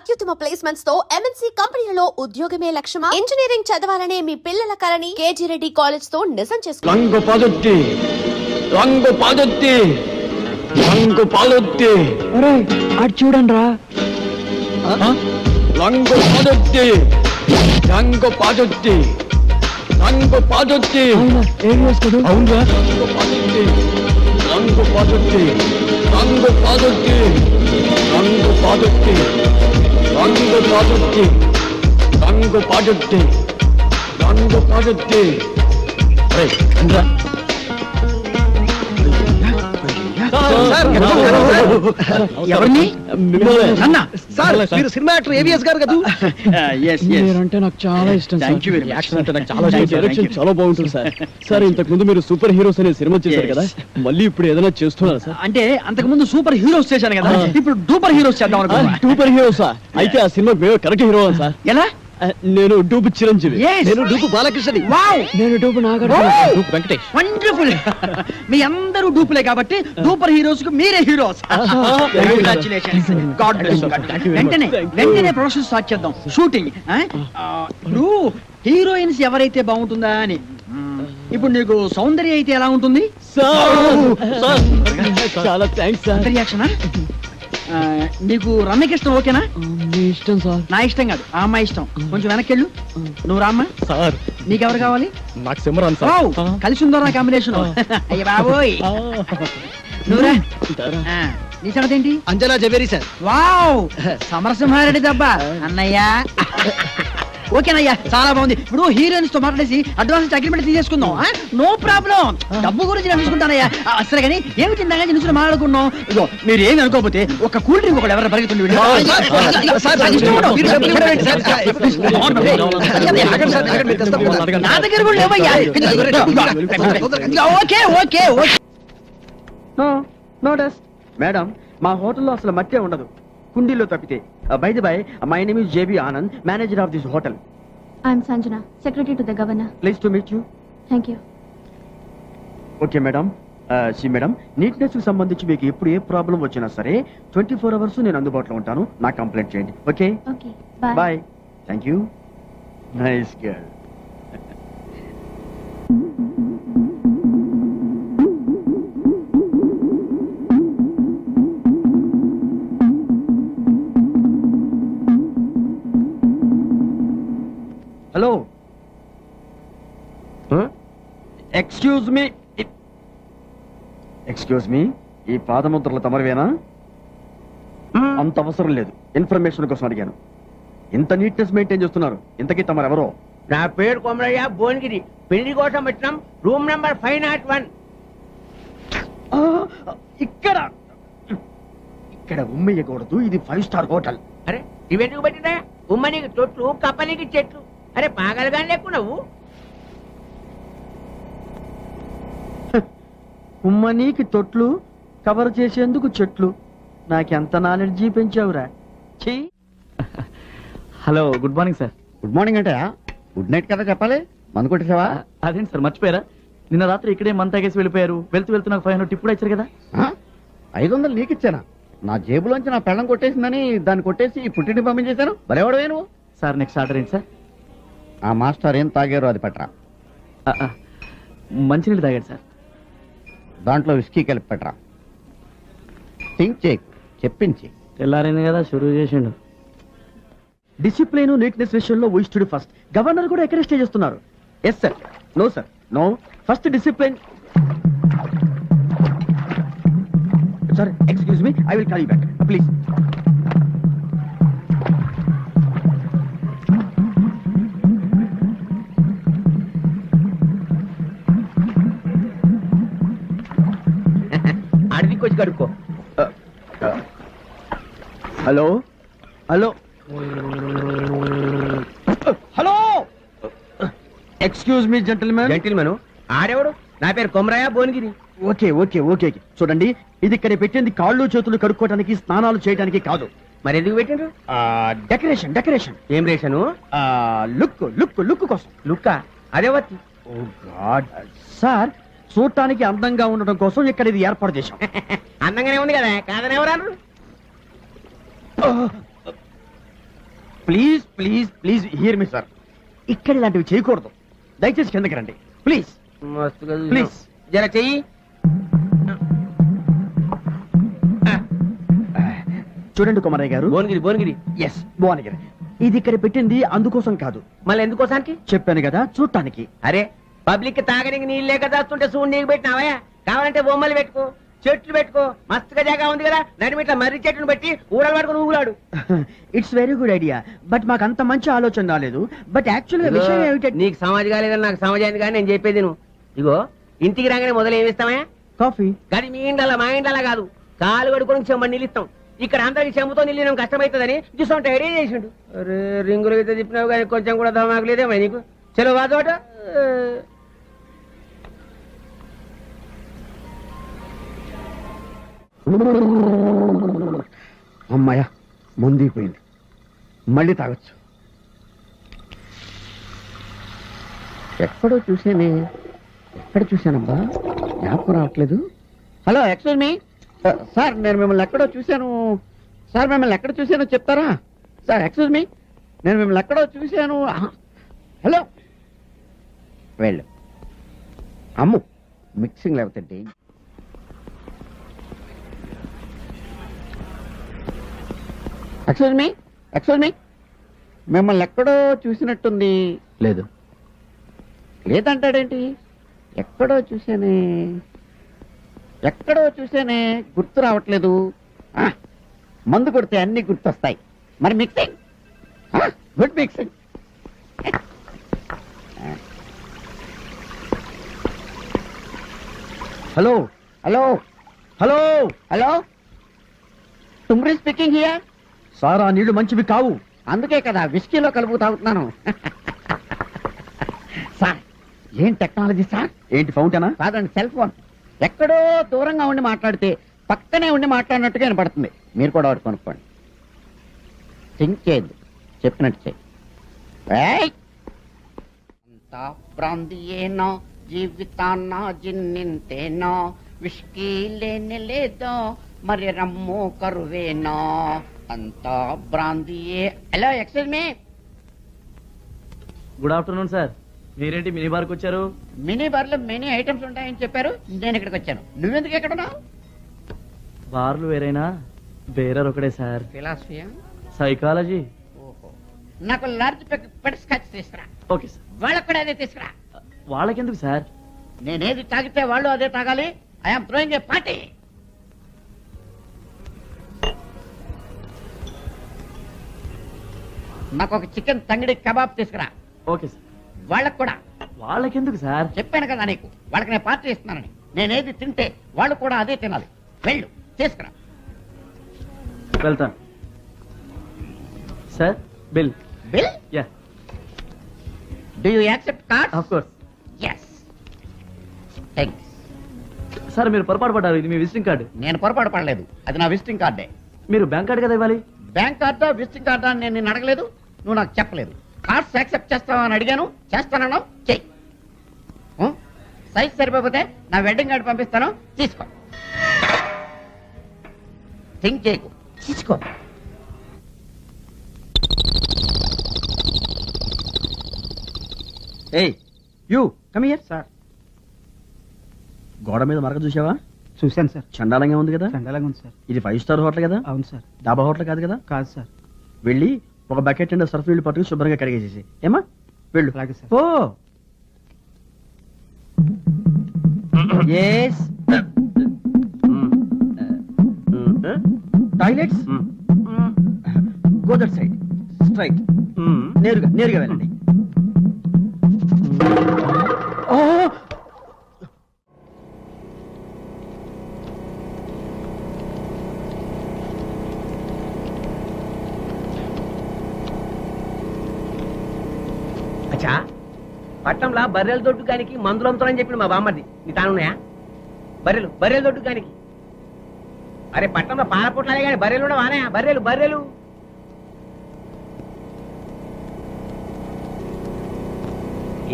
అత్యుత్తమ ప్లేస్మెంట్స్ తో ఎంఎన్సీ కంపెనీలలో ఉద్యోగమే లక్ష్యమా? ఇంజనీరింగ్ చదవాలనే మీ పిల్లల కలని కేజీ రెడ్డి కాలేజ్ తో నిజం చేసుకోండి. చూడండి రా ఎవరిని అన్న సార్ మీరు సినిమా యాక్టర్ ఏవిఎస్ గారు కదా? అంటే నాకు చాలా ఇష్టం. Thank you very much. Action అంటే నాకు చాలా ఇష్టం. డైరెక్షన్ చాలా బాగుంటుంది సార్. సార్ ఇంతకు ముందు మీరు సూపర్ హీరోస్ అనే సినిమా చేశారు కదా, మళ్ళీ ఇప్పుడు ఏదైనా చేస్తున్నారా సార్? అంటే అంతకు ముందు సూపర్ హీరోస్ చేశాను కదా, ఇప్పుడు డూపర్ హీరోస్ చేద్దాం అనుకున్నా. సూపర్ హీరోసా? అయితే ఆ సినిమా కరెక్ట్ హీరో సార్. ఎలా? నేను డూపు చిరంజీవి. నేను డూపు బాలకృష్ణని. వావ్, నేను dupe Nagarjuna. Dupe Venkatesh. Wonderful. మీ అందరూ డూపులే కాబట్టి డూపర్ హీరోస్ కు మీరే heroes. Congratulations. God bless you. వెంటనే ప్రొడక్షన్ స్టార్ట్ చేద్దాం, షూటింగ్. ఇప్పుడు హీరోయిన్స్ ఎవరైతే బాగుంటుందా అని. ఇప్పుడు నీకు సౌందర్య అయితే ఎలా ఉంటుంది? చాలా థ్యాంక్స్ సార్. రియాక్షనా? నీకు రమ్యకృష్ణ ఓకేనా? మీ ఇష్టం సార్. నా ఇష్టం కాదు, ఆ అమ్మాయి ఇష్టం. కొంచెం వెనక్కెళ్ళు. నువ్వు రామ్మా. సార్ నీకెవరు కావాలి? నాకు సిమరాన్ సార్. కలిసి ఉందో నా కాంబినేషన్. అయ్య బాబోయ్. నువ్వురా. నీ సంగతి ఏంటి? అంజనా జవేరి సార్. వావ్, సమరసింహారెడ్డి దబ్బా అన్నయ్య. ఓకేనయ్యా, చాలా బాగుంది. ఇప్పుడు హీరోయిన్స్ తో మాట్లాడేసి అడ్వాన్స్ అగ్రిమెంట్ తీసేసుకుందాం. No problem. డబ్బు గురించి నేను చూసుకుంటానయ్యా. అసలు కానీ ఏమి తిందాగా నుంచి మాట్లాడుకున్నాం. ఇదో మీరు ఏమి అనుకోకపోతే ఒక కూల్ డ్రింక్ ఒకటి ఎవరైనా పరిగెత్తుండే. నా దగ్గర కూడా లేవయ్యా. Okay okay okay. No dust madam, మా హోటల్లో అసలు మట్టే ఉండదు, కుండీలో తప్పితే. Bye the bye, my name is JB Anand, manager of this hotel. I'm Sanjana, secretary to the governor. Please to meet you. Thank you. Okay madam. Madam, neatness కి సంబంధించి మీకు ఎప్పుడు ఏ ప్రాబ్లం వచ్చినా సరే 24 hours నేను అందుబాటులో ఉంటాను. నా కంప్లైంట్ చేయండి. Okay Okay. Bye. Bye. Thank you. Nice girl. Hello, excuse me, ఈ పాదముద్రలు తమరివేనా? అంత అవసరం లేదు, ఇన్ఫర్మేషన్ కోసం అడిగాను. ఇంత నీట్నెస్ మెయింటైన్ చేస్తున్నారు, ఇంతకీ తమరెవరో? నా పేరు కొమరయ్య, భువనగిరి. పెళ్లి కోసం వచ్చినాం, రూమ్ నెంబర్ 501. ఇక్కడ ఉమ్మయ్యకూడదు, ఇది 5 స్టార్ హోటల్. అరే ఇవెందుకు పెట్టినా? ఉమ్మనికి తొట్లు, కప్పనికి చెట్లు. అరే పాగలగానే లేకు నువ్వు. ఉమ్మనీకి తొట్లు, కవర్ చేసేందుకు చెట్లు. నాకెంత నాలెడ్జీ పెంచావురా. Hello, good morning sir. Good morning అంటే గుడ్ నైట్ కదా చెప్పాలి. మందు కొట్టేసావా? అదేంటి సార్ మర్చిపోయారా? నిన్న రాత్రి ఇక్కడే మంత తాగేసి వెళ్ళిపోయారు. వెళ్తూ నాకు 500 టిప్ కూడా ఇచ్చారు కదా. 500 నీకు ఇచ్చానా? నా జేబులోంచి నా పెళ్ళం కొట్టేసిందని దాన్ని కొట్టేసి పుట్టింటి పంపించేశాను. బరేవాడు నువ్వు. సార్ నెక్స్ట్ ఆర్డర్ ఏంటి సార్? ఆ మాస్టర్ ఏం తాగారో అది పట్రా. మంచినీళ్ళు తాగాడు సార్. దాంట్లో విస్కీ కలిపి పట్రా. థింక్ చేయి, చెప్పించి. తెల్లారైంది కదా, షురూ చేసిండు. డిసిప్లైన్, నీట్నెస్ విషయంలో వీ స్టడీ ఫస్ట్. గవర్నర్ కూడా ఎక్కడ స్టే చేస్తున్నారు. Yes sir. No sir, no. First discipline. Sir excuse me, I will call you back please. అడిగి వచ్చి కడుక్కో. Hello hello hello, excuse me gentlemen. Gentlemen ఆడేవాడు? నా పేరు Komaraiah, Bhuvanagiri. Okay okay okay. చూడండి, ఇది ఇక్కడ పెట్టింది కాళ్ళు చేతులు కడుక్కోవడానికి, స్నానాలు చేయడానికి కాదు. మరి ఎందుకు పెట్టిండ్రు? Decoration decoration. ఏం రేషను? లుక్ లుక్ లుక్ కోసం. లుక్క? అదే వత్తి. ఓ గాడ్ సార్, చూడటానికి అందంగా ఉండడం కోసం ఇక్కడ ఇది ఏర్పాటు చేశాం. అందంగానే ఉంది కదా, కాదని ఎవరన్నారు? Please please please here me sir, ఇక్కడ ఇలాంటివి చేయకూడదు. దయచేసి కిందకి రండి ప్లీజ్. మస్తుగా చూసినావు. ప్లీజ్ జర చెయ్యి. చూడండి కుమారయ్య గారు. భువనగిరి ఎస్ భువనగిరి. ఇది ఇక్కడ పెట్టింది అందుకోసం కాదు, మళ్ళీ ఎందుకోసానికి? చెప్పాను కదా చూడటానికి. అరే పబ్లిక్ తాగడానికి నీళ్ళు లేక దాస్తుంటే చూడు నీకు పెట్టినావా? కావాలంటే బొమ్మలు పెట్టుకో, చెట్లు పెట్టుకో, మస్తుగా జాగా ఉంది కదా, నడిమిట్లా మర్రి చెట్టును పెట్టి ఊడలు పట్టుకుని ఊగులాడు. It's very good idea, but మాకు అంత మంచి ఆలోచన రాలేదు. బట్ యాక్చువల్గా విషయం ఏమిటంటే నీకు సమాజ్ కాలేదని నాకు సమాజాన్ని కానీ నేను చెప్పేది నువ్వు. ఇగో ఇంటికి రాగానే మొదలు ఏమిస్తామా? కాఫీ. కానీ మీ ఇండలా మా ఇండలా కాదు, కాలు కడుకొని చెంబడి నిలుస్తాం. ఇక్కడ అందరికి చెంబుతో నిలియడం కష్టమవుతుందని చూసుకుంటే ఐడియా చేసిండు. అరే రింగులు అయితే తిప్పినావు కానీ కొంచెం కూడా దమాకు లేదేమో నీకు. చలో వాదోట. అమ్మాయ ముందిపోయింది, మళ్ళీ తాగొచ్చు. ఎక్కడో చూసానే, ఎక్కడ చూశానబ్బా, జ్ఞాపకం రావట్లేదు. హలో ఎక్స్క్యూజ్ మీ సార్, నేను మిమ్మల్ని ఎక్కడో చూశాను సార్. మిమ్మల్ని ఎక్కడ చూశానో చెప్తారా సార్? ఎక్స్క్యూజ్ మీ, నేను మిమ్మల్ని ఎక్కడో చూశాను. హలో వెళ్ళు. అమ్ము మిక్సింగ్ లేకపోతే ఎక్స్క్యూజ్ మీ, మిమ్మల్ని ఎక్కడో చూసినట్టుంది. లేదు. లేదంటాడేంటి? ఎక్కడో చూసానే గుర్తు రావట్లేదు. మందు కొడితే అన్ని గుర్తొస్తాయి. మరి mixing, good mixing. Hello hello hello hello Thumri speaking here. Sir ఆ నీళ్లు మంచివి కావు. అందుకే కదా విస్కీలో కలుపు తాగుతున్నాను. సార్ ఏం టెక్నాలజీ సార్? ఏంటి ఫౌంటైనా? కాదండి, సెల్ ఫోన్. ఎక్కడో దూరంగా ఉండి మాట్లాడితే పక్కనే ఉండి మాట్లాడినట్టుగా వినపడుతుంది. మీరు కూడా ఒకటి కొనుక్కోండి. థింక్ చేయద్దు, చెప్పినట్టు చేయి. అంతా ప్రాంతియేనో జీవితాన్న జిన్నింతేనో విష్కీ లేని లేదో మరి రమ్ము కరువేనో అంతా బ్రాందియే. Hello excuse me. Good afternoon sir. మీరేంటి మినీ బార్కి వచ్చారు? మినీ బార్లో మెనీ ఐటమ్స్ ఉంటాయని చెప్పారు, నేను ఇక్కడికి వచ్చాను. నువ్వెందుకు ఎక్కడ ఉన్నావు? బార్లు వేరైనా బేరర్ ఒకటే సార్. ఫిలాసఫియా? సైకాలజీ. ఓహో, నాకు లార్జ్ పెట్ స్కాచ్ తీసుకురా. Okay sir. వాళ్ళకు కూడా అదే తీసుకురా. వాళ్ళకెందుకు సార్? నేనేది తాగితే వాళ్ళు అదే తాగాలి. I'm throwing a party. నాకు ఒక చికెన్ తంగిడి కబాబ్ తీసుకురా. Okay sir. వాళ్ళకు కూడా. వాళ్ళకెందుకు సార్? చెప్పాను కదా నీకు, వాళ్ళకి నేను పార్టీ ఇస్తున్నానని. నేనేది తింటే వాళ్ళు కూడా అదే తినాలి. వెళ్ళు తీసుకురా. వెళ్తాను sir. Bill. Bill? Yeah, do you accept card? Of course. Yes. Thanks. Sir మీరు పొరపాటు పడ్డారు. ఇది మీ విజిటింగ్ కార్డు. నేను పొరపాటు పడలేదు, అది నా విజిటింగ్ కార్డే. మీరు బ్యాంక్ కార్డు కదా ఇవ్వాలి. బ్యాంక్ కార్డా విజిటింగ్ కార్డా అని నేను నిన్ను అడగలేదు, నువ్వు నాకు చెప్పలేదు. కార్డ్స్ యాక్సెప్ట్ చేస్తావా అని అడిగాను, చేస్తానన్నావు, చెయ్యి. సైజ్ సరిపోతే నా వెడ్డింగ్ కార్డు పంపిస్తాను, తీసుకో. థింక్ చేయకు, తీసుకో. ఏయ్ యూ కమ్ హియర్. సార్ గోడ మీద మరక చూసావా? చూశాను సార్. చండాలంగా ఉంది కదా? చండాలంగా ఉంది సార్. ఇది 5 స్టార్ హోటల్ కదా? అవును సార్. డాబా హోటల్ కాదు కదా? కాదు సార్. వెళ్ళి ఒక బకెట్ అండ్ సర్ఫ్ నీళ్ళు పట్టుకుని శుభ్రంగా కడిగేసేసి ఏమా వెళ్ళు. అలాగే sir. Oh yes. Toilets go that side straight. నేరుగా వెళ్ళండి. ఓ అచ్చా, పట్టణంలో బర్రెల దొడ్డు కానికి మందులు అమ్ముతానని చెప్పి మా బామ్మది. నీ తానున్నాయా? బర్రెల దొడ్డు కానికి. అరే పట్టణంలో పాల పొట్లాలే కానీ బర్రెలు కూడా వానాయా? బర్రెలు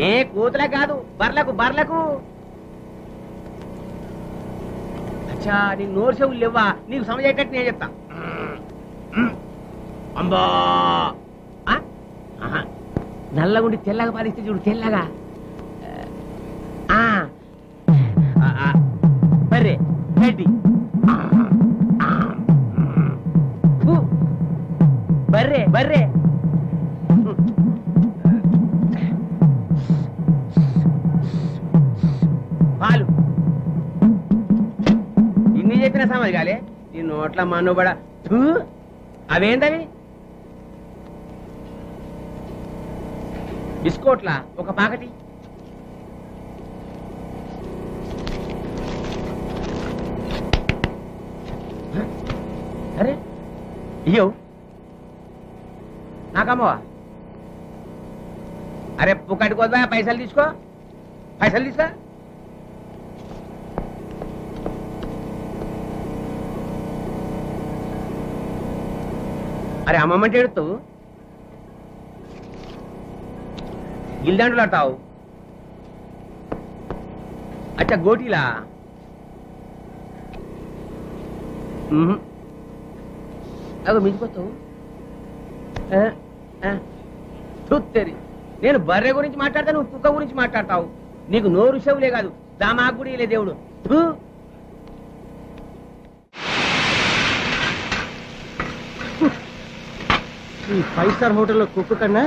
ఏ కూతులే కాదు, బర్లకు. అచ్చా, నీ నోరు చెవులు లేవా? నీకు సమజేటట్టు నేను చెప్తా. అంబా నల్లగుండి తెల్లగా పాలిస్తే చూడు తెల్లగా బర్రె గడ్డి బర్రె బర్రె పాలు ఇన్ని చెప్పిన సమాజ్ కాలే ఈ నోట్ల మనుబడ అవేందవి బిస్కోట్లా ఒక పాకటి అరే అయ్యో నాకమ్మవా అరే పుక్కటి కోదా పైసలు తీసుకో పైసలు తీసుకో అరే అమ్మమ్మంటే ఎడుతావు గిల్దండ్రులు ఆడతావు అచ్చా గోటీలా అదో మించిపోతావు చూత్తేరి నేను బర్రె గురించి మాట్లాడతా నువ్వు కుక్క గురించి మాట్లాడతావు నీకు నోరు చెవులే కాదు దామాకు కూడా లే దేవుడు ఈ 5 స్టార్ హోటల్లో కుక్క కన్నా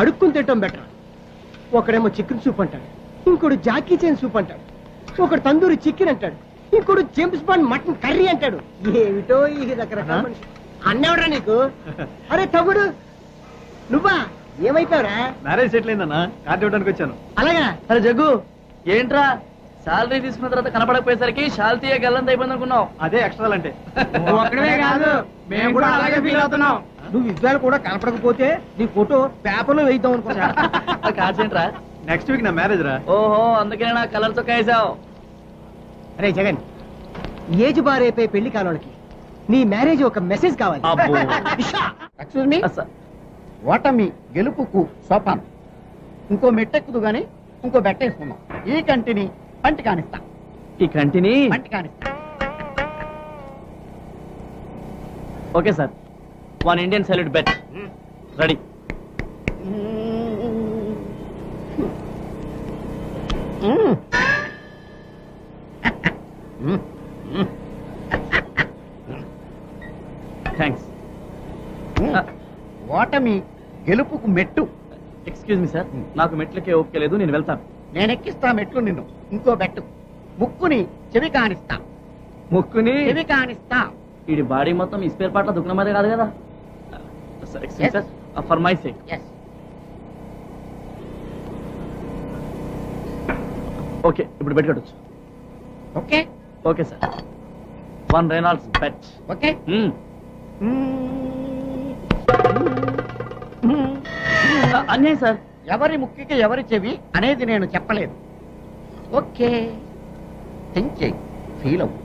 అడుక్కుని తింటాం బెటర్. ఒకడేమో చికెన్ సూప్ అంటాడు, ఇంకోడు జాకీ చైన్ సూప్ అంటాడు, ఒకడు తందూరి చికెన్ అంటాడు, ఇంకోడు జేమ్స్ బాండ్ మటన్ కర్రీ అంటాడు. ఏమిటో ఈ రకరకాల మనిషి. అన్నవరా నీకు? అరే తమ్ముడు నువ్వా? ఏమైపోయావురా? మ్యారేజ్ సెటిల్ అయిందన్నా, కార్డు ఇవ్వడానికి వచ్చాను. అలాగా? అరే జగ్గు ఏంట్రా శాలరీ తీసుకున్న తర్వాత కనపడకపోయేసరికి శాలతీయ గల్లంత అయిపోయింది అనుకున్నావు. అదే ఎక్స్ట్రా అంటే ఒక్కడే కాదు, మేము కూడా అలాగే ఫీల్ అవుతున్నాం. నువ్వు విజయాలు కూడా కనపడకపోతే నీ ఫోటో పేపర్లో వేద్దాం అనుకున్నా. కాసేంట్రా? నెక్స్ట్ వీక్ నా మ్యారేజ్ రా. ఓహో అందుకనే నా కలర్ చొక్కా వేసావు. అరే జగన్, ఏజ్ బారైపోయి పెళ్లి కానోళ్ళకి నీ మ్యారేజ్ ఒక మెసేజ్ కావాలి. ఎక్స్క్యూజ్ మీ, ఓటమి గెలుపుకు సోపానం. ఇంకో మెట్టెక్కుదు గాని ఇంకో బెట్టేసుకుందాం. ఈ కంటిని పంటి కానిస్తా, ఈ కంటిని పంటి కానిస్తా. Okay sir, 1 Indian salute bet ready. Thanks. ఓటమి గెలుపుకు మెట్టు. ఎక్స్క్యూజ్ మీ సార్, నాకు మెట్లకే ఓపిక లేదు, నేను వెళ్తాను. నేనెక్కిస్తా మెట్లు నిన్ను. ఇంకో బెట్టు, ముక్కుని చెవి కానిస్తా. ముక్కుని చెవి కానిస్తా. వీడి బాడీ మొత్తం ఈ స్పేర్ పార్ట్ల దుఃఖం మీద కాదు కదా sir. Excuse sir, for my sake. Yes. Okay ఇప్పుడు బెట్ కట్టొచ్చు. Okay okay sir, 1 Reynolds bet. Okay. అన్నే సార్. ఎవరి ముక్కుకి ఎవరి చెవి అనేది నేను చెప్పలేదు. ఓకే, థింక్ చేయి, ఫీల్ అవ్వు.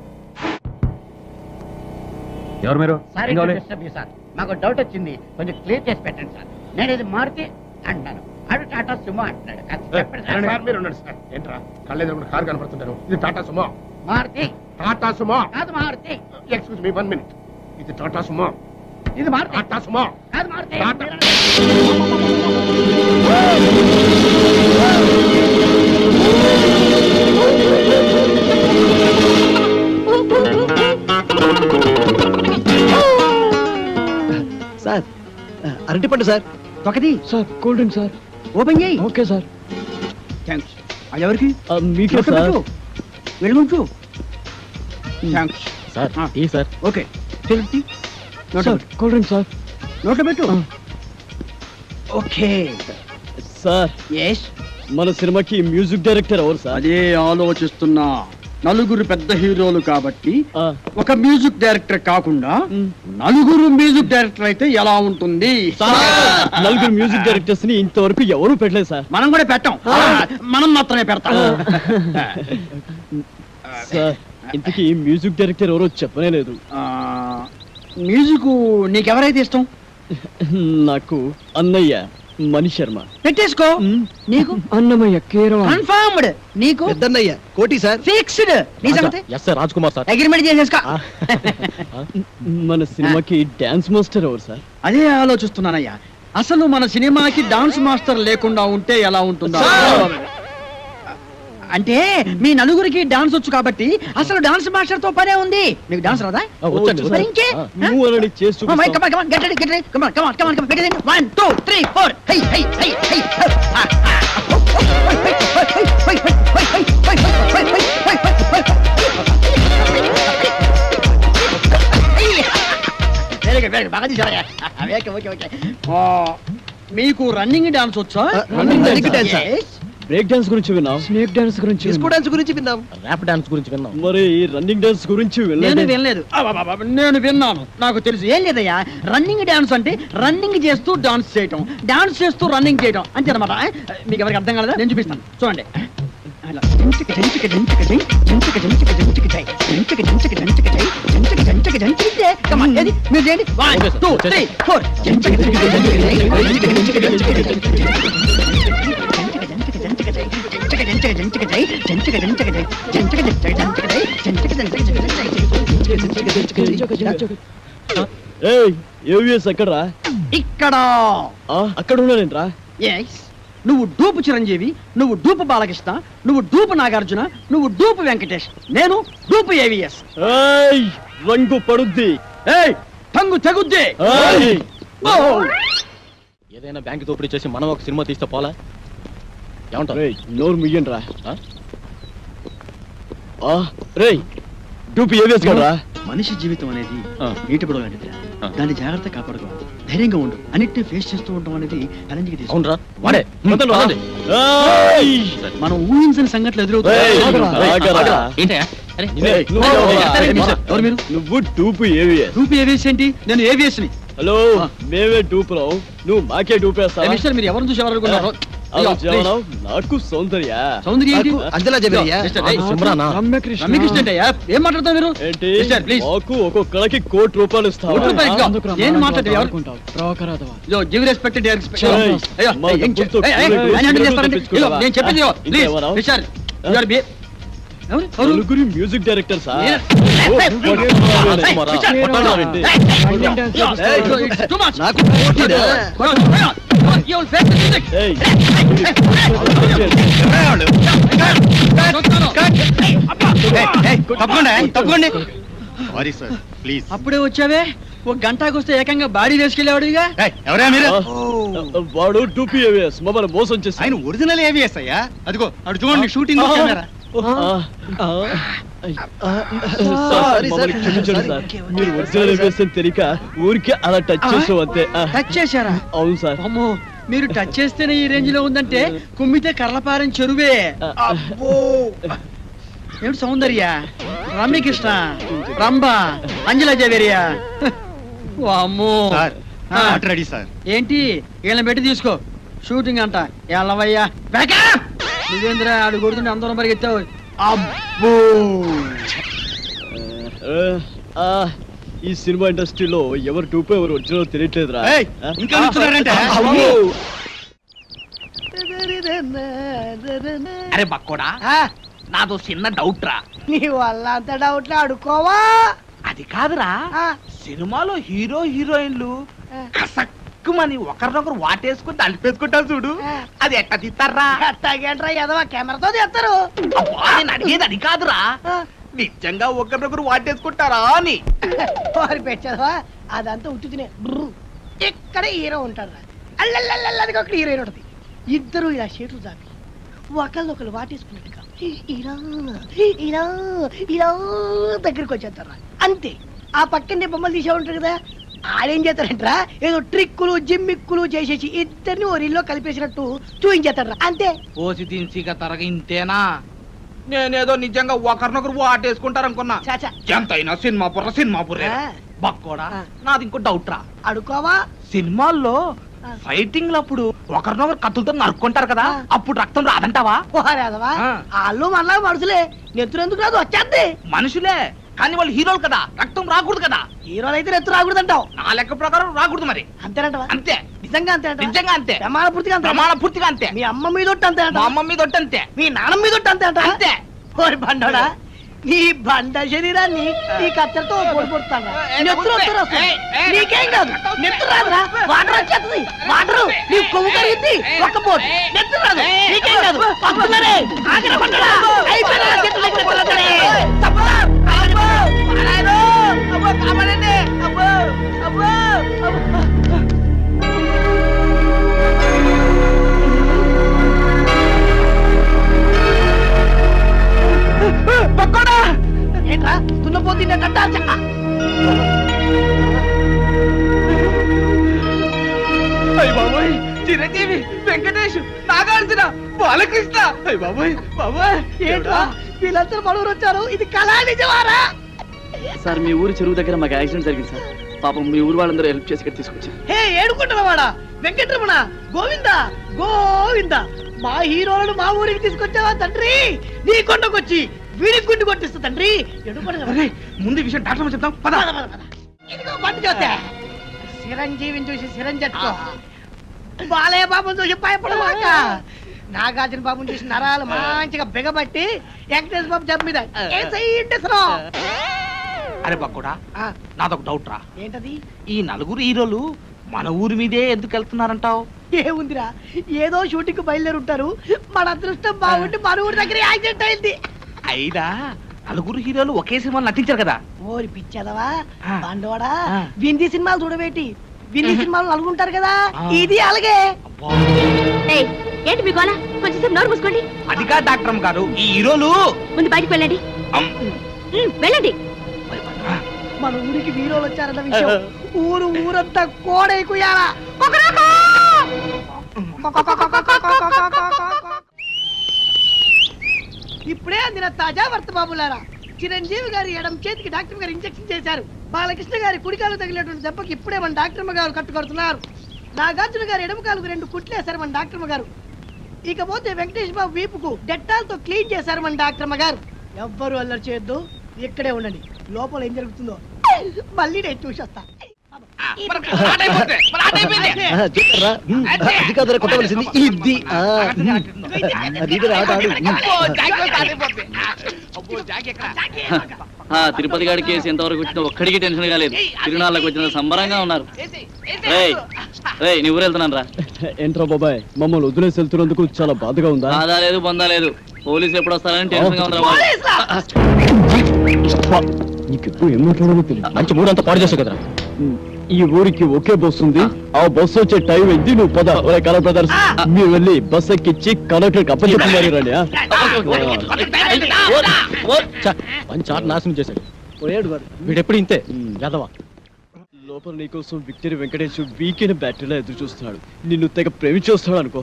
ఎవరు మీరు? Sorry to disturb you sir, మాకు డౌట్ వచ్చింది, కొంచెం క్లియర్ చేసి పెట్టండి సార్. నేను ఇది మారుతి అంటాను, అడు టాటా సుమో అంటున్నాడు. కాస్త చెప్పండి సార్. మీరు ఉండండి సార్. ఏంట్రా కళ్ళెదురు కారు కనపడుతుంటారు? ఇది టాటా సుమో. మారుతి టాటా సుమో కాదు, మారుతి. Excuse me 1 minute. ఇది టాటా సుమో. ఇది మారుతి టాటా సుమో. కాదు, మారుతి. టాటా. సార్ అరటిపండు సార్. ఒకటి sir cool drink sir. Open చేయి. Okay sir. థ్యాంక్స్. అది ఎవరికి? మీకే సార్. వెళ్ళుంచు. Thanks sir tea sir. Okay తెలుసు. Sir cool drink sir. నోట్లో పెట్టు. Okay sir yes. మన సినిమాకి మ్యూజిక్ డైరెక్టర్ ఎవరు సార్? అదే ఆలోచిస్తున్నా. నలుగురు పెద్ద హీరోలు కాబట్టి ఆ, ఒక మ్యూజిక్ డైరెక్టర్ కాకుండా నలుగురు మ్యూజిక్ డైరెక్టర్ అయితే ఎలా ఉంటుంది? నలుగురు మ్యూజిక్ డైరెక్టర్స్ ని ఇంతవరకు ఎవరు పెట్టలేదు సార్. మనం కూడా పెట్టాం, మనం మాత్రమే పెడతాం. సార్ ఇంతకీ మ్యూజిక్ డైరెక్టర్ ఎవరో చెప్పనే లేదు. మ్యూజిక్ నీకెవరైతే ఇష్టం? నాకు అన్నయ్య మణి శర్మ. పెట్టేసుకో. నీకు అన్నమయ్య కేరళ. కన్ఫర్మ్డ్. నీకు పెద్దన్నయ్య కోటి సార్. ఫిక్స్డ్. నీ సంగతి yes sir, Raj Kumar sir. Agreement చేసేసుకో. మన సినిమాకి డాన్స్ మాస్టర్ ఎవరు సార్? అదే ఆలోచిస్తున్నానయ్యా. అసలు మన సినిమాకి డాన్స్ మాస్టర్ లేకుండా ఉంటే ఎలా ఉంటుందో అంటే మీ నలుగురికి డాన్స్ వచ్చు కాబట్టి అసలు డాన్స్ మాస్టర్ తో పనే ఉంది. మీకు డాన్స్ రాదా? వచ్చండి. మరి ఇంకే? నువ్వు అలాంటి చేసి Come on, చూపిస్తావు. come on, get ready, get ready. Come on, come on, come on, come on. Get ready. 1, 2, 3, 4. Hey, hey, hey, hey. Very good, very good. బాగా తీశారయ్యా. Okay, okay, okay. మీకు రన్నింగ్ డాన్స్ వచ్చా? running dance ఆ? Yes. Break dance గురించి విన్నాం, snake dance గురించి disco విన్నాం. Dance గురించి విన్నాం, ర్యాప్ డాన్స్ గురించి విన్నాం. మరి రన్నింగ్ డాన్స్ గురించి నేను వినలేదే? వినలేదు. అబ్బబ్బబ్బ, నేను విన్నాను, నాకు తెలుసు. ఏం లేదయ్యా, రన్నింగ్ డాన్స్ అంటే రన్నింగ్ చేస్తూ డాన్స్ చేయటం, డాన్స్ చేస్తూ రన్నింగ్ చేయటం అంతే అనమాట. మీకు ఎవరికి అర్థం కాలేదా? నేను చూపిస్తాను, చూడండి. అలా. జంచిక, జంచిక, జంచిక, జై. జంచిక, జంచిక, జంచిక, జై. జంచిక, జంచిక, జంచిక, జై. జంచిక, జంచిక, జంచిక, జై. Come on, ఏది? మీరు చేయండి. 1, 2, 3, 4. జంచిక, జంచిక, జంచిక, జై. జంచిక, జంచిక, జంచిక, జై. ఏయ్, AVS ఎక్కడ్రా? ఇక్కడ అక్కడ ఉన్నానేంట్రా? Yes. నువ్వు డూపు చిరంజీవి, నువ్వు డూపు బాలకృష్ణ, నువ్వు డూపు నాగార్జున, నువ్వు డూపు వెంకటేష్, నేను డూపు AVS. ఏయ్, రంగు పడుద్ది. ఏయ్, టంగు తెగుద్ది. ఏయ్. ఓ! ఏదైనా బ్యాంక్ దోపిడీ చేసి మనం ఒక సినిమా తీస్తే పోలా? ఏమంటావు? రేయ్, నోరు ముయ్యండ్రా. రేయ్, డూపి AVS కదరా? మనిషి జీవితం అనేది ఆ. నీటి బుడగ లాంటిది. ఆ. దాన్ని జాగ్రత్త కాపాడుకోవాలి, ధైర్యంగా ఉండు, అన్నిటిని ఫేస్ చేస్తూ ఉండడం అనేది ఛాలెంజ్కి తీసుకుంటాం. అవునరా, వాడే మొదలు వాడండి. ఏయ్. మనం ఊహించని సంఘటనలు ఏయ్, ఎదురవుతాయి. ఆగరా. ఏంటయ్యా? అరే, ఏయ్, నువ్వు ఏయ్, ఎవరురా? ఏయ్, మిస్టర్, ఎవరు మీరు? నువ్వు డూపు AVS. డూపు AVS ఏంటి? నేను AVS ని. హలో, మేమే డూపురావు, నువ్వు మాకే డూపేస్తా. ఏయ్, మిస్టర్, మీరు ఎవరిని చూసి ఎవరనుకున్నారు? అలా జీవనం నాకు సౌందర్య. సౌందర్య ఏంటి? నాకు అంజలా జబరియా. మిస్టర్, ఏయ్, సిమ్రానా? రమ్యకృష్ణ ఏంటయ్యా? ఏం మాట్లాడతావు మీరు? ఏంటి? Mister, please. మాకు ఒక్కొక్కడికి ₹1,00,00,000 ఇస్తావా? ₹1,00,000 ఇదిగో, నేను మాట్లాడేది ఎవరు? ఇదిగో, give respect to their respect. ఏయ్, అయ్యో, మా ఏయ్, ఏం చే- డబ్బులతో ఏయ్, ఏయ్, కూరగాయలు ఆయన ఏం సిగరెట్లు చేస్తారండి? తెప్పించుకోవా? ఇదిగో, నేను చెప్పేది ఇదిగో, ప్లీజ్, ఇంకేమన్నావు? మిస్టర్, you are be- ఎవరు? ఎవరు? నలుగురి మ్యూజిక్ డైరెక్టర్ సార్. ఏయ్, ఏయ్, మిస్టర్, ఇదిగో, it's too much. నాకు పోటీదా? Come on, come on, come on, you will face the music. ఏయ్, తప్పకుండా. Sorry sir, please. అప్పుడే వచ్చావే, ఒక గంటకు వస్తే ఏకంగా బాడీ వేసుకెళ్ళేవాడుగా. ఎవరా మీరు? వాడు డూపీ AVS మమ్మల్ని మోసం చేసి ఆయన ఒరిజినల్ AVS అయ్యా. అదిగో అటు చూడండి, షూటింగ్ కెమెరా. మమ్మల్ని క్షమించండి సార్, మీరు ఒరిజినల్ AVS అని తెలియక ఊరికే అలా టచ్ చేసావు అంతే. టచ్ చేశారా? అవును సార్. అమ్మో, మీరు టచ్ చేస్తేనే ఈ రేంజ్ లో ఉందంటే కుమ్మితే కర్లపారం చెరువే. అబ్బో! ఏమిటి సౌందర్య, రమ్యకృష్ణ, రంభ, అంజలా జవేరియా. అమ్మో! సార్, ఆ. Ready sir. ఏంటి వీళ్ళని పెట్టి తీసుకో, షూటింగ్ అంట. ఎల్లవయ్యా, నువ్వేంద్రా ఆడు కొడుతుంటే అందరం పరిగెత్తావు. అబ్బో! ఈ సినిమా ఇండస్ట్రీలో ఎవరు డూపో ఎవరు ఒరిజినల్ తెలియట్లేదురా. ఏయ్, ఇంకా నిల్చున్నారంటే? అమ్మో! అరే బక్కోడా, నాదో చిన్న డౌట్ రా. నీ వల్ల అంత డౌట్లు అడుకోవా? అది కాదురా, సినిమాలో హీరో హీరోయిన్లు కసక్కుమని ఒకరినొకరు వాటేసుకుని తలిపేసుకుంటారు చూడు, అది ఎట్ట తీస్తారా? తగ్గంట్రా ఎదవా, కెమెరాతో తీస్తారు. అబ్బా, నేను అడిగేది అది కాదురా, నిజంగా ఒకరినొకరు వాటేసుకుంటారా అని. వారి పెట్టదవా, అదంతా ఉట్టుకునే. ఇక్కడ హీరో ఉంటాడు రా, అల్లల్లల్లది ఒక హీరోయిన్ ఉంటుంది. ఇద్దరు ఇలా షేట్లు చాపి ఒకళ్ళొకళ్ళు వాటేసుకున్నట్టుగా ఇలా ఇలా ఇలా దగ్గరికి వచ్చేస్తారా, అంతే. ఆ పక్కనే బొమ్మలు తీసే ఉంటారు కదా, ఆడేం చేస్తారంటరా, ఏదో ట్రిక్కులు జిమ్మిక్కులు చేసేసి ఇద్దరిని ఓ రీల్లో కలిపేసినట్టు చూపించేస్తారా, అంతే. పోసి దించిగా తరగ ఇంతేనా? నేనేదో నిజంగా ఒకరినొకరు వాటేసుకుంటారు అనుకున్నా. చాచా ఎంతైనా సినిమా పుర్రే. ఆ. బక్కోడా, నాది ఇంకో డౌట్ రా. అడుకోవా? సినిమాల్లో ఫైటింగ్ లప్పుడు ఒకరినొకరు కత్తులతో నరుక్కుంటారు కదా, అప్పుడు రక్తం రాదంటావా? పోరాదవా, ఆ. వాళ్ళు మనలా మనుషులే, నెత్తురు ఎందుకు రాదు, వచ్చేద్ది. మనుషులే, కానీ వాళ్ళు హీరోలు కదా, రక్తం రాకూడదు కదా. హీరోలు అయితే నెత్తు రాకూడదు అంటావు, నా లెక్క ప్రకారం రాకూడదు మరి. అంతేనంటవా? అంతే, నిజంగా అంతే, నిజంగా అంతే, ప్రమాణ పూర్తిగా అంతే. ప్రమాణ పూర్తిగా అంతే. మీ అమ్మ మీద ఒట్టు అంతే మా అమ్మ మీద ఒట్టు అంతే. మీ నాన్న మీద ఒట్టు అంతే అంతే. ఓరి బండోడా, నీ బండ శరీరాన్ని నీ కత్తెరతో పొడి పొడుతాను. ఏయ్, నెత్తురు ఏయ్, వస్తుంది. ఏయ్, ఏయ్, నీకేం కాదు, నెత్తురు రాదురా, వాటర్ వచ్చేస్తుంది, వాటర్ ఏంటి ఒక్క పోటు నెత్తురు రాదు నీకేం కాదు పట్టులరే ఆగిన పట్టరా అయిపోయినా చేతులు దగ్గర పడతారే తప్పరా అబ్బో నారాయణ అబ్బో కాపాడండి అబ్బో అబ్బో పక్కోడా ఏంట్రా తున్నపోతుంది కట్టాలి చెక్క అయ్య బాబోయ్ చిరంజీవి వెంకటేష్ నాగార్జున బాలకృష్ణ అయ్య బాబోయ్ బాబోయ్ ఏంట్రా వీళ్ళందరూ మనూరు వచ్చారు ఇది కళా నిజమారా సార్ మీ ఊరు చెరువు దగ్గర మాకు యాక్సిడెంట్ జరిగింది సార్ పాపం మీ ఊరు వాళ్ళందరూ హెల్ప్ చేసి ఇక్కడ తీసుకొచ్చారు హే ఏడుకుంటున్నవాడా వెంకటరమణ గోవింద గోవింద మా హీరోలను మా ఊరికి తీసుకొచ్చావా తండ్రి నీ కొండకొచ్చి వీడికి గుండు కొట్టిస్తా తండ్రి ముందు విషయం డాక్టర్ చెప్తాం పద ఇదిగో బండి చూస్తే చిరంజీవిని చూసి చిరంజట్టుకో బాలయ్య బాబుని చూసి భయపడమాక నాగార్జున బాబుని చూసి నరాలు మంచిగా బిగబట్టి వెంకటేశ్వర బాబు జబ్బు మీద అరే బక్కుడా నాదొక డౌట్ రా ఏంటది ఈ నలుగురు హీరోలు మన ఊరి మీదే ఎందుకు వెళ్తున్నారంటావు? ఏముందిరా ఏదో షూటింగ్ బయలుదేరుంటారు మన అదృష్టం బాగుండి మన ఊరి దగ్గర యాక్సిడెంట్ అయింది అయినా నలుగురు హీరోలు ఒకే సినిమాలు నటించారు కదా. ఓరి పిచ్చదవా బండోడా వింది సినిమాలు చూడబెట్టి వింది సినిమాలు నలుగుంటారు కదా ఇది అలాగే ఏంటి మీ గోళ కొంచెం నోరు మూసుకోండి అదిగా డాక్టర్ గారు ఈ హీరోలు ముందు బయటికి వెళ్ళండి వెళ్ళండి మన ఊరికి హీరోలు వచ్చారన్న విషయం ఊరంతా కోడైకుయాలా ఇప్పుడే అందిన తాజా వార్త బాబులారా చిరంజీవి గారి ఎడం చేతికి డాక్టర్ గారు ఇంజెక్షన్ చేశారు బాలకృష్ణ గారి కుడికాలు తగిలినటువంటి దెబ్బకి ఇప్పుడే మన డాక్టర్ గారు కట్టుకొడుతున్నారు నాగార్జున గారి ఎడమ కాలుకు 2 కుట్లేశారు మన డాక్టర్ గారు ఇకపోతే వెంకటేష్ బాబు వీపుకు డెట్టాల్తో క్లీన్ చేశారు మన డాక్టర్ గారు ఎవ్వరు అల్లరి చేయొద్దు ఇక్కడే ఉండండి లోపల ఏం జరుగుతుందో మళ్ళీ నేను చూసొస్తా తిరుపతి గారి కేసు ఎంతవరకు వచ్చినా ఒక్కడికి టెన్షన్ కాలేదు తిరునాళ్ళకి వచ్చిన సంబరంగా ఉన్నారు నీ ఊరు వెళ్తున్నాను రా ఏంట్రా బాబాయ్ మమ్మల్ని వదిలేసి వెళ్తున్నందుకు చాలా బాధగా ఉందా? బాధ లేదు బొందా లేదు పోలీసులు ఎప్పుడు వస్తారని టెన్షన్ గా ఉందా నీకెప్పుడు ఏం మాట్లాడాలో తెలియదు. మంచి మూడంతా పాడు చేస్తావు కదరా. ఈ ఊరికి ఒకే బస్సు ఉంది ఆ బస్సు వచ్చే టైం అయింది నువ్వు పద కలర్ బ్రదర్స్ మీరు వెళ్ళి బస్ ఎక్కిచ్చి కలెక్టర్కి అప్పచెప్తున్నారు రండి మంచి ఆట నాశనం చేశాడు వీడెప్పుడు ఇంతే యాదవా లోపల నీకోసం విక్టరీ వెంకటేష్ వీకెండ్ బ్యాటరీలో ఎదురు చూస్తున్నాడు నిన్ను తెగ ప్రేమించేస్తాడు అనుకో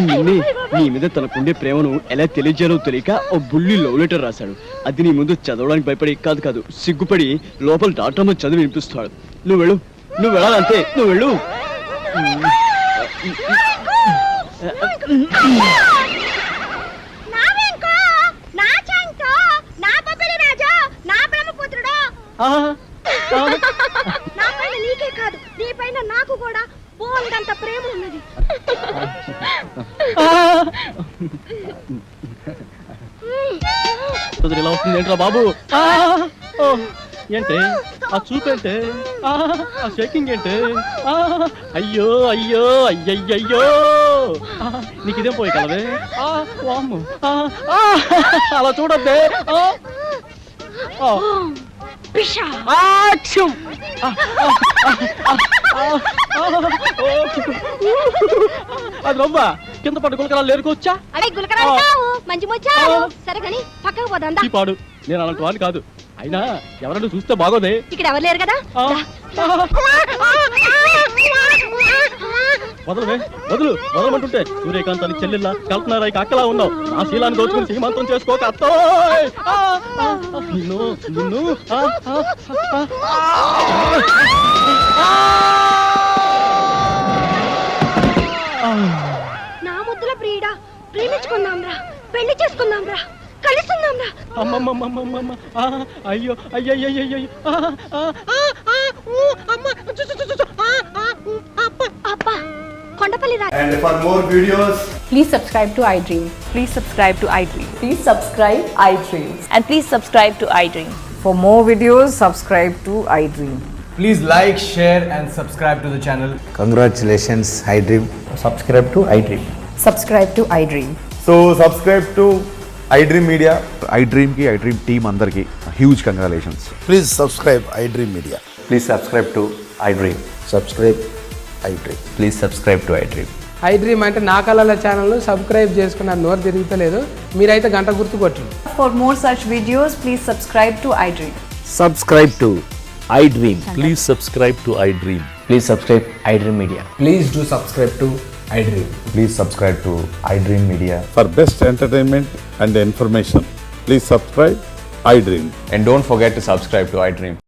నిన్నే నీ మీద తనకుండే ప్రేమను ఎలా తెలియజేయో తెలియక ఓ బుల్లి లవ్ లెటర్ రాశాడు అది నీ ముందు చదవడానికి భయపడి కాదు సిగ్గుపడి లోపల డాక్టర్ చదివి వినిపిస్తాడు నువ్వు వెళ్ళు నువ్వు వెళ్ళాలంతే నువ్వు వెళ్ళు నీకే కాదు నీ పైన నాకు కూడా బోల్డంత ప్రేమ ఉన్నది ఇలా వస్తుంది ఏంట్రా బాబు ఏంటి ఆ చూపేంటే ఆ షేకింగ్ ఏంటి అయ్యో అయ్యో అయ్యయ్యో నీకు ఇదేం పోయి కలవే అలా చూడద్దే అది రవ్వా కింద పట్టు గులకరాలు లేరుకోవచ్చా మంచి ముచ్చారు సరే కానీ పక్కకు పోదా పాడు నేను అలాంటి వాడిని కాదు అయినా ఎవరైనా చూస్తే బాగోదే ఇక్కడ ఎవరు లేరు కదా వదలవే వదలమంటుంటే సూర్యకాంతానికి చెల్లెల్లా కల్పన అక్కలా ఉన్నావు ఆ శీలాన్ని దోచుకుని శ్రీమంతం చేసుకోక అత్తోయ్ నిన్ను నిన్ను నా ముద్దుల ప్రియుడా ప్రేమించుకుందాం రా పెళ్లి చేసుకుందాం రా కలుసుకుందాం రా అమ్మమ్మమ్మమ్మమ్మ అయ్యో అయ్యయ్యయ్యో అబ్బా కొండపల్లి రా. And for more videos, please subscribe to iDream. Please subscribe to iDream. Please subscribe iDream. And please subscribe to iDream. For more videos, subscribe to iDream. Please like, share and subscribe to the channel. Congratulations, iDream. Subscribe to iDream. Subscribe to iDream. So subscribe to iDream Media. iDream ki iDream team andarki huge congratulations. Please subscribe iDream Media. Please subscribe to iDream. Subscribe iDream. Please subscribe to iDream. iDream అంటే నా కళల channel subscribe చేసుకున్న నోరు తిరుగుతలేదు మీరైతే గంట గుర్తు కొట్టండి. For more such videos, please subscribe to iDream. Subscribe to iDream. Please subscribe to iDream. Please subscribe iDream Media. Please do subscribe to iDream. Please subscribe to iDream Media. For best entertainment and information, please subscribe iDream. And don't forget to subscribe to iDream.